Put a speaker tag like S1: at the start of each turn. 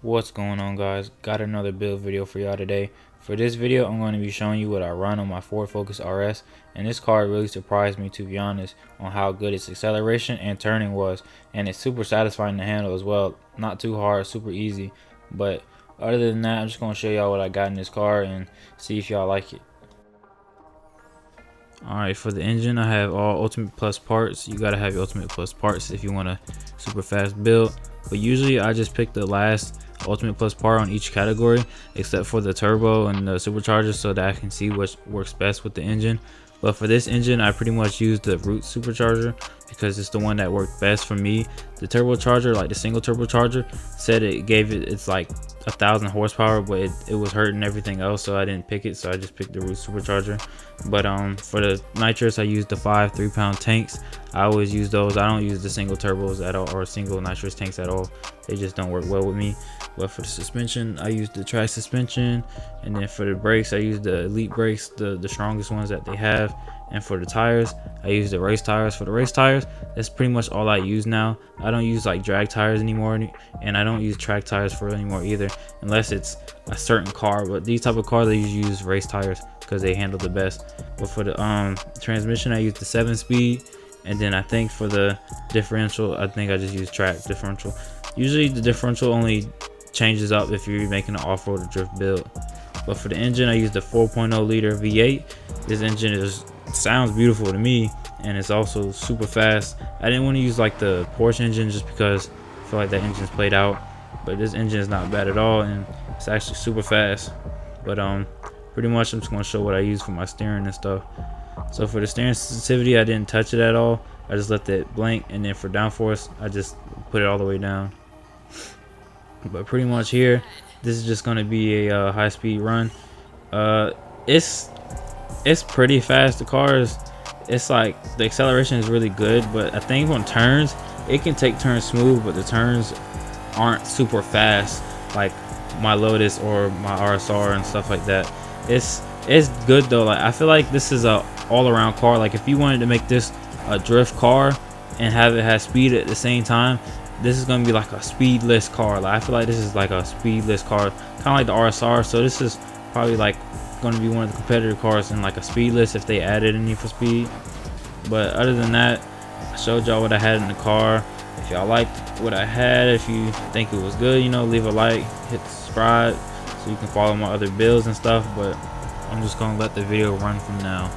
S1: What's going on, guys? Got another build video for y'all today. For this video, I'm going to be showing you what I run on my Ford Focus RS, and this car really surprised me, to be honest, on how good its acceleration and turning was, and it's super satisfying to handle as well. Not too hard, super easy. But other than that, I'm just going to show y'all what I got in this car and see if y'all like it. Alright, for the engine, I have all Ultimate Plus parts. You gotta have your Ultimate Plus parts if you want a super fast build. But usually I just pick the last Ultimate Plus part on each category, except for the turbo and the supercharger, so that I can see what works best with the engine. But for this engine, I pretty much use the Root supercharger because it's the one that worked best for me. The turbocharger, like the single turbocharger, said it's like 1,000 horsepower, but it was hurting everything else, so I didn't pick it. So I just picked the Root supercharger. But for the nitrous, I used the 5 3-pound tanks. I always use those. I don't use the single turbos at all, or single nitrous tanks at all. They just don't work well with me. But for the suspension, I use the track suspension, and then for the brakes, I use the Elite brakes, the strongest ones that they have. And for the tires, I use the race tires. For the race tires, that's pretty much all I use now. I don't use like drag tires anymore, and I don't use track tires for it anymore either, unless it's a certain car. But these type of cars, I usually use race tires because they handle the best. But for the transmission, I use the 7-speed, and then I think for the differential, I think I just use track differential. Usually the differential only changes up if you're making an off-road or drift build. But for the engine, I use the 4.0 liter V8. This engine sounds beautiful to me, and it's also super fast. I didn't want to use like the Porsche engine just because I feel like that engine's played out, but this engine is not bad at all, and it's actually super fast. But pretty much I'm just going to show what I use for my steering and stuff. So for the steering sensitivity, I didn't touch it at all. I just left it blank, and then for downforce, I just put it all the way down. But pretty much here, this is just going to be a high-speed run. It's pretty fast. The car it's like the acceleration is really good, but I think on turns it can take turns smooth, but the turns aren't super fast like my Lotus or my RSR and stuff like that. It's good though. Like, I feel like this is a all-around car. Like, if you wanted to make this a drift car and have speed at the same time, this is gonna be like a speedless car. Like, I feel like this is like a speedless car, kind of like the RSR. So this is probably like going to be one of the competitor cars in like a speedless if they added any for speed. But other than that, I showed y'all what I had in the car. If y'all liked what I had, if you think it was good, you know, leave a like, hit subscribe so you can follow my other builds and stuff. But I'm just gonna let the video run from now.